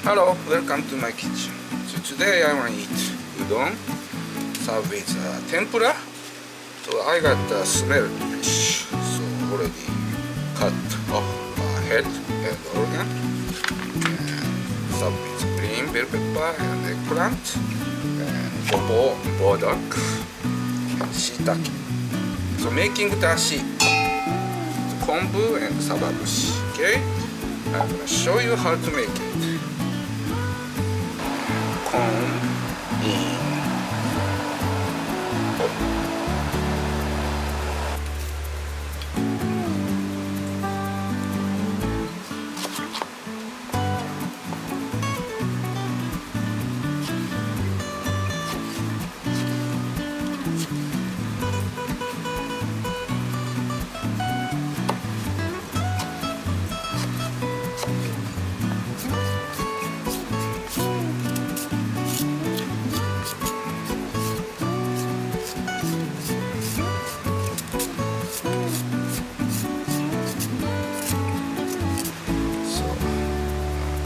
Hello, welcome to my kitchen. So today I want to eat udon served with tempura. So I got the smelt fish, so already cut off head and organ, and served with green bell pepper and eggplant, and gobo, burdock, and shiitake. So making dashi, kombu and sababushi. Okay, I'm gonna show you how to make it. Comb in.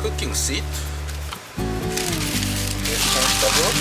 Cooking seat, comfortable.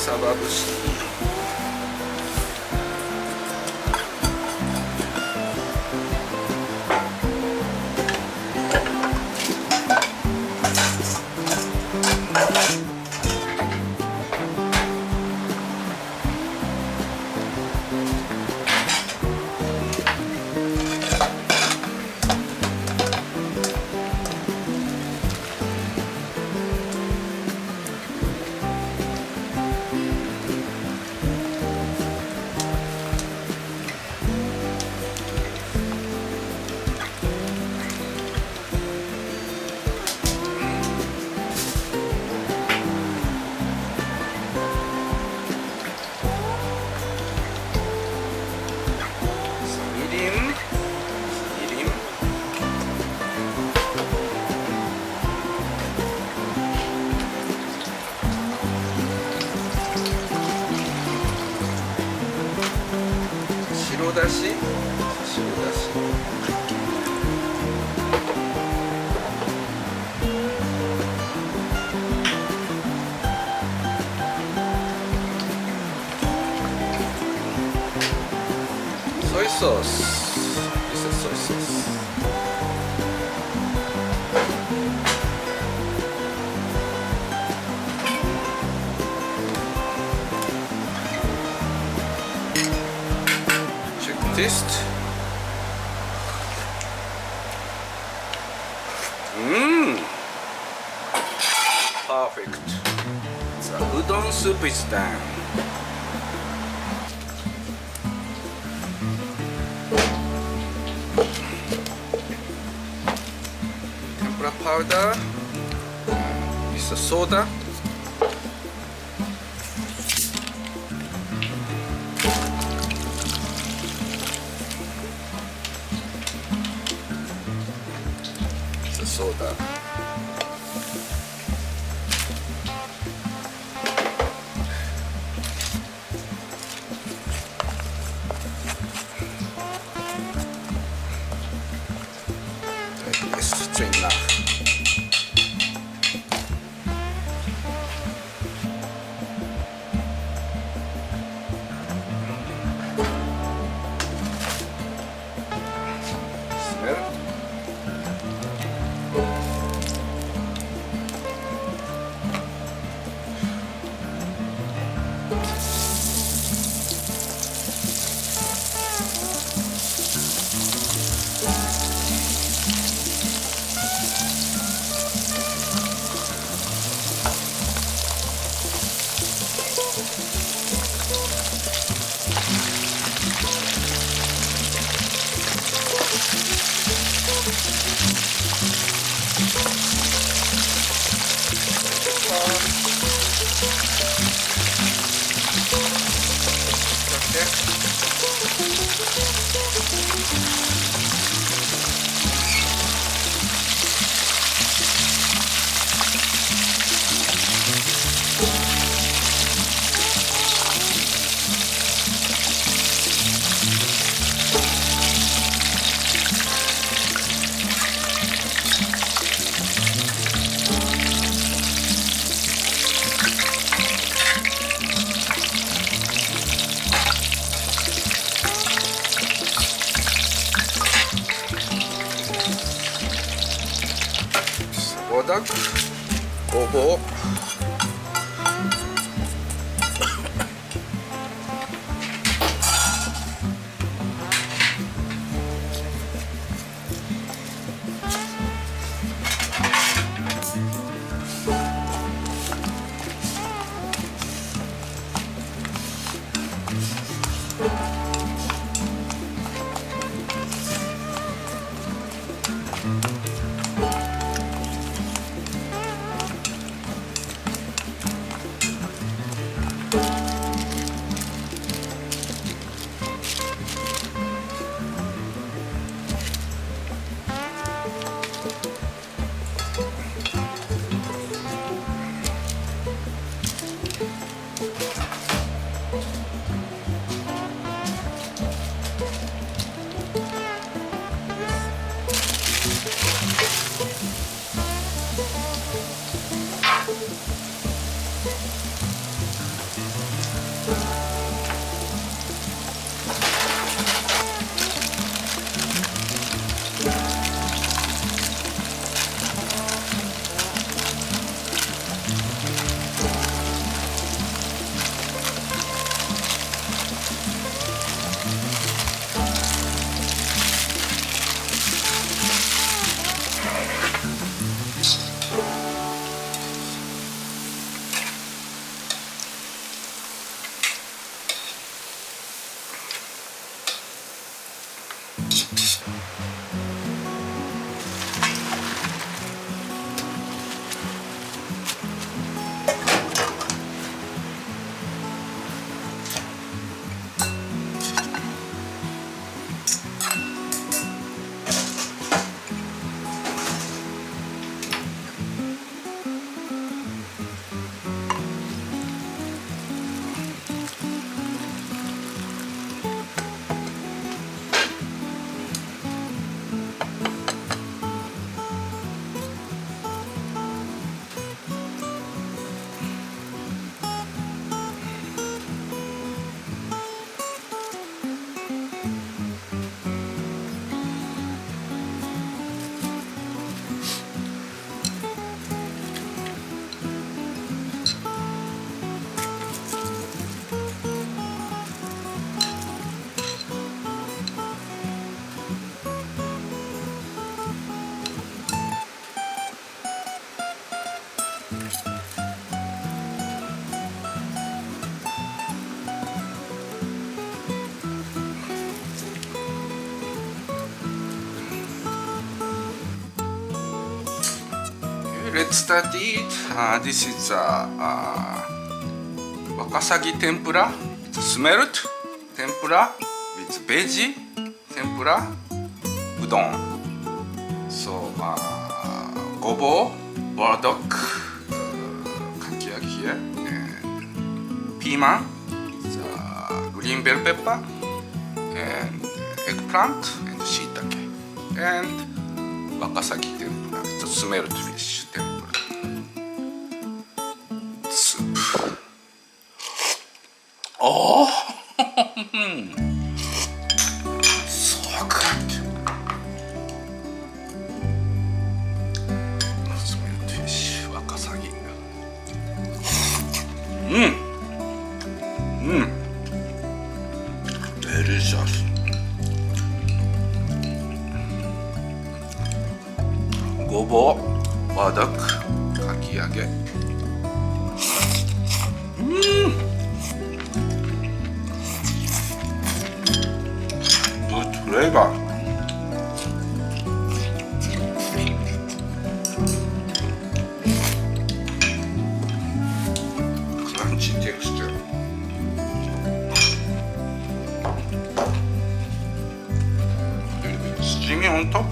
Sababushi. Dashi, soy sauce. This is soy sauce. Taste. Perfect. The udon soup is done. Tempura powder. This is soda. Soda. Straight nach. Smelt. burdock, ごぼう、Let's start eat. This is wakasagi tempura. Smelt tempura with veggie tempura udon. So gobo, burdock, kakiyaki here, and piman, it's green bell pepper, and eggplant and shiitake, and wakasagi tempura. It's a smelt fish tempura. Soup. Oh, so good. Smelt fish, wakasagi. Delicious. Gobo, burdock, かき揚げ。Good flavor. Crunchy texture. A little bit steamy on top.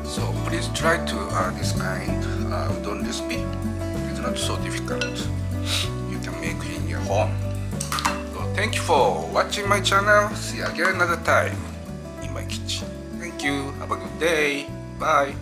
So please try to this kind udon recipe. It's not so difficult. You can make it in your home. So thank you for watching my channel. See you again another time in my kitchen. Thank you. Have a good day. Bye.